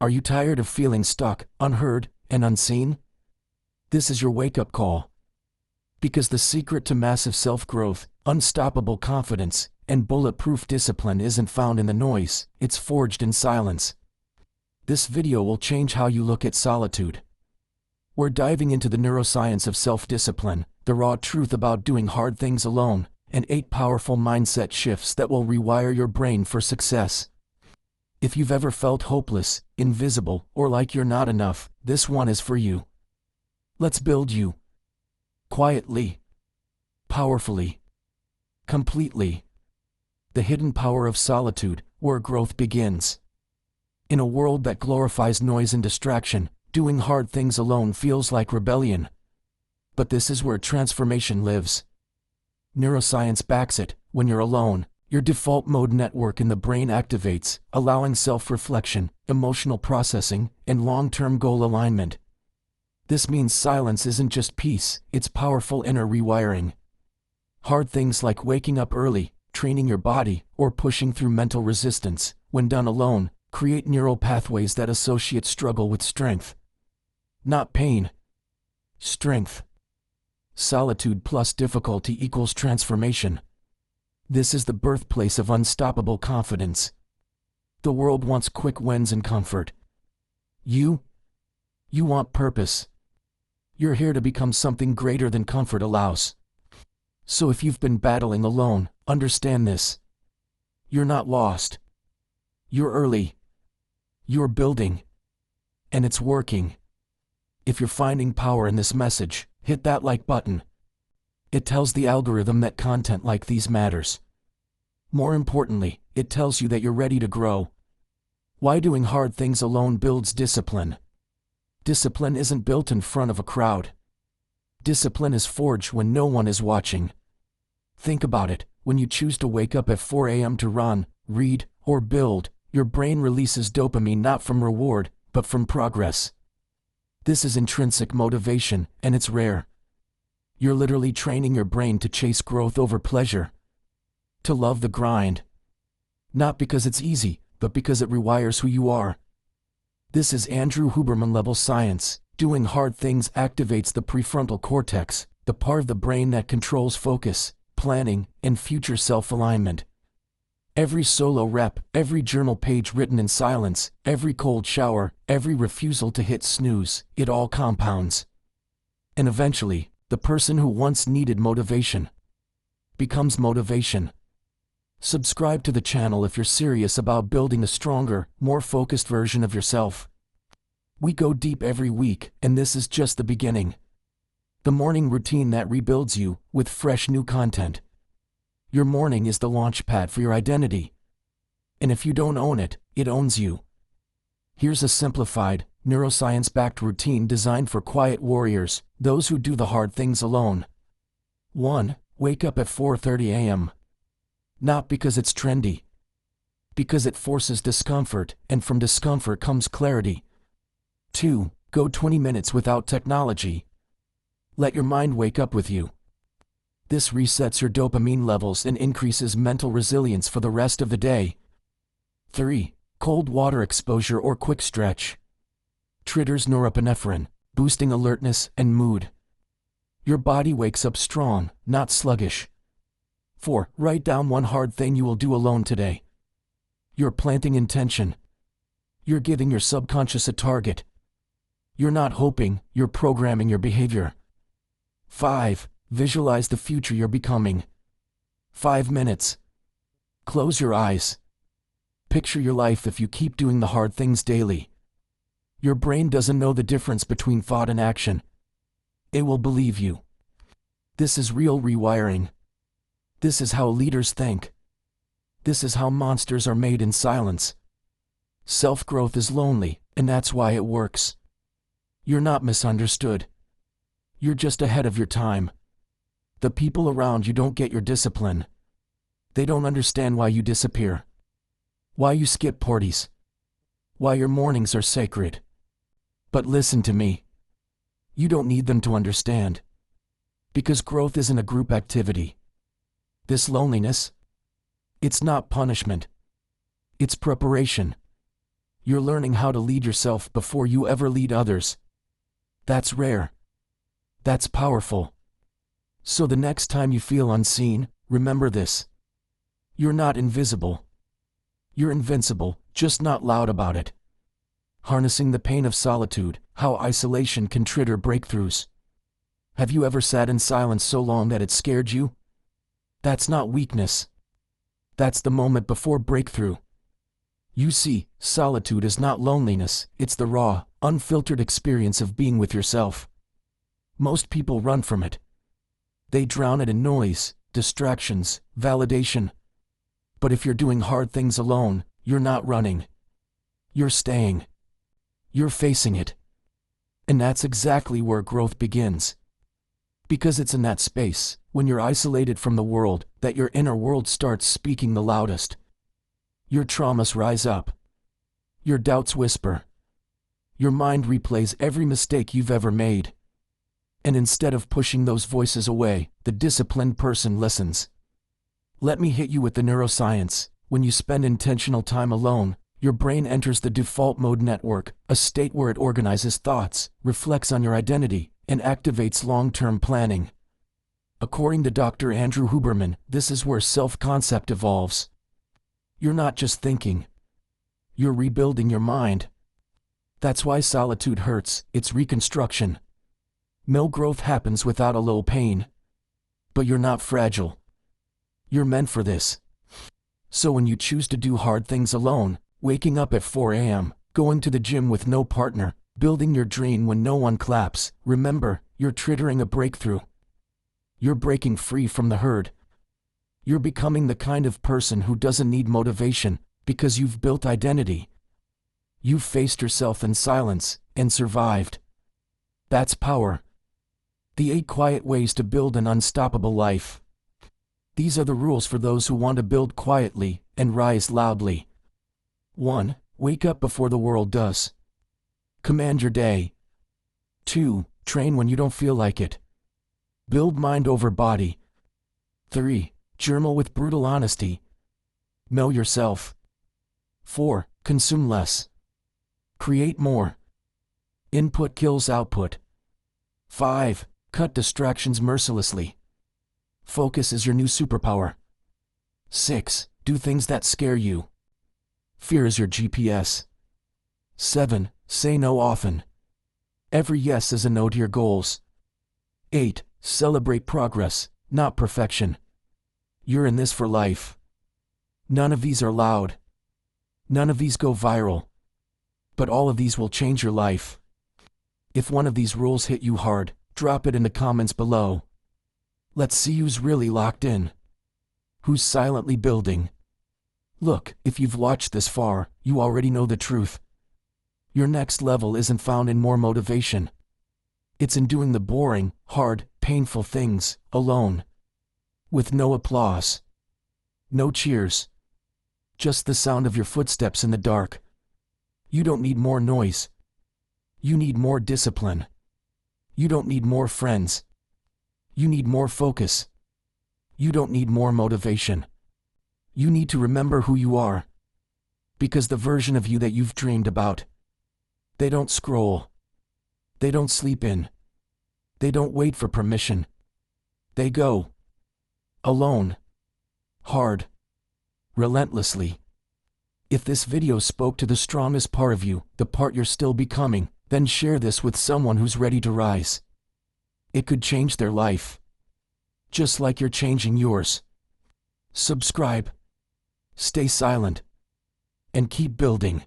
Are you tired of feeling stuck, unheard, and unseen? This is your wake-up call. Because the secret to massive self-growth, unstoppable confidence, and bulletproof discipline isn't found in the noise, it's forged in silence. This video will change how you look at solitude. We're diving into the neuroscience of self-discipline, the raw truth about doing hard things alone, and 8 powerful mindset shifts that will rewire your brain for success. If you've ever felt hopeless, invisible, or like you're not enough, this one is for you. Let's build you. Quietly. Powerfully. Completely. The hidden power of solitude, where growth begins. In a world that glorifies noise and distraction, doing hard things alone feels like rebellion. But this is where transformation lives. Neuroscience backs it. When you're alone, your default mode network in the brain activates, allowing self-reflection, emotional processing, and long-term goal alignment. This means silence isn't just peace, it's powerful inner rewiring. Hard things like waking up early, training your body, or pushing through mental resistance, when done alone, create neural pathways that associate struggle with strength. Not pain. Strength. Solitude plus difficulty equals transformation. This is the birthplace of unstoppable confidence. The world wants quick wins and comfort. You want purpose. You're here to become something greater than comfort allows. So if you've been battling alone, understand this. You're not lost. You're early. You're building. And it's working. If you're finding power in this message, hit that like button. It tells the algorithm that content like these matters. More importantly, it tells you that you're ready to grow. Why doing hard things alone builds discipline. Discipline isn't built in front of a crowd. Discipline is forged when no one is watching. Think about it. When you choose to wake up at 4 a.m. to run, read, or build, your brain releases dopamine not from reward, but from progress. This is intrinsic motivation, and it's rare. You're literally training your brain to chase growth over pleasure. To love the grind. Not because it's easy, but because it rewires who you are. This is Andrew Huberman level science. Doing hard things activates the prefrontal cortex, the part of the brain that controls focus, planning, and future self-alignment. Every solo rep, every journal page written in silence, every cold shower, every refusal to hit snooze, it all compounds. And eventually, the person who once needed motivation becomes motivation. Subscribe to the channel if you're serious about building a stronger, more focused version of yourself. We go deep every week, and this is just the beginning. The morning routine that rebuilds you, with fresh new content. Your morning is the launch pad for your identity. And if you don't own it, it owns you. Here's a simplified, neuroscience-backed routine designed for quiet warriors, those who do the hard things alone. 1. Wake up at 4:30 a.m. Not because it's trendy. Because it forces discomfort, and from discomfort comes clarity. 2. Go 20 minutes without technology. Let your mind wake up with you. This resets your dopamine levels and increases mental resilience for the rest of the day. 3. Cold water exposure or quick stretch. Triggers norepinephrine, boosting alertness and mood. Your body wakes up strong, not sluggish. 4. Write down one hard thing you will do alone today. You're planting intention. You're giving your subconscious a target. You're not hoping, you're programming your behavior. 5. Visualize the future you're becoming. 5 minutes. Close your eyes. Picture your life if you keep doing the hard things daily. Your brain doesn't know the difference between thought and action. It will believe you. This is real rewiring. This is how leaders think. This is how monsters are made in silence. Self-growth is lonely, and that's why it works. You're not misunderstood. You're just ahead of your time. The people around you don't get your discipline. They don't understand why you disappear. Why you skip parties. Why your mornings are sacred. But listen to me. You don't need them to understand. Because growth isn't a group activity. This loneliness, it's not punishment. It's preparation. You're learning how to lead yourself before you ever lead others. That's rare. That's powerful. So the next time you feel unseen, remember this. You're not invisible. You're invincible, just not loud about it. Harnessing the pain of solitude, how isolation can trigger breakthroughs. Have you ever sat in silence so long that it scared you? That's not weakness. That's the moment before breakthrough. You see, solitude is not loneliness, it's the raw, unfiltered experience of being with yourself. Most people run from it. They drown it in noise, distractions, validation. But if you're doing hard things alone, you're not running. You're staying. You're facing it. And that's exactly where growth begins. Because it's in that space, when you're isolated from the world, that your inner world starts speaking the loudest. Your traumas rise up. Your doubts whisper. Your mind replays every mistake you've ever made. And instead of pushing those voices away, the disciplined person listens. Let me hit you with the neuroscience. When you spend intentional time alone, your brain enters the default mode network, a state where it organizes thoughts, reflects on your identity, and activates long-term planning. According to Dr. Andrew Huberman, this is where self-concept evolves. You're not just thinking. You're rebuilding your mind. That's why solitude hurts, it's reconstruction. No growth happens without a little pain. But you're not fragile. You're meant for this. So when you choose to do hard things alone, waking up at 4 a.m., going to the gym with no partner, building your dream when no one claps, remember, you're triggering a breakthrough. You're breaking free from the herd. You're becoming the kind of person who doesn't need motivation, because you've built identity. You've faced yourself in silence, and survived. That's power. The 8 quiet ways to build an unstoppable life. These are the rules for those who want to build quietly, and rise loudly. 1. Wake up before the world does. Command your day. 2. Train when you don't feel like it. Build mind over body. 3. Journal with brutal honesty. Know yourself. 4. Consume less. Create more. Input kills output. 5. Cut distractions mercilessly. Focus is your new superpower. 6. Do things that scare you. Fear is your GPS. 7. Say no often. Every yes is a no to your goals. 8. Celebrate progress, not perfection. You're in this for life. None of these are loud. None of these go viral. But all of these will change your life. If one of these rules hit you hard, drop it in the comments below. Let's see who's really locked in. Who's silently building. Look, if you've watched this far, you already know the truth. Your next level isn't found in more motivation. It's in doing the boring, hard, painful things, alone. With no applause. No cheers. Just the sound of your footsteps in the dark. You don't need more noise. You need more discipline. You don't need more friends. You need more focus. You don't need more motivation. You need to remember who you are. Because the version of you that you've dreamed about, they don't scroll. They don't sleep in. They don't wait for permission. They go. Alone. Hard. Relentlessly. If this video spoke to the strongest part of you, the part you're still becoming, then share this with someone who's ready to rise. It could change their life. Just like you're changing yours. Subscribe. Stay silent. And keep building.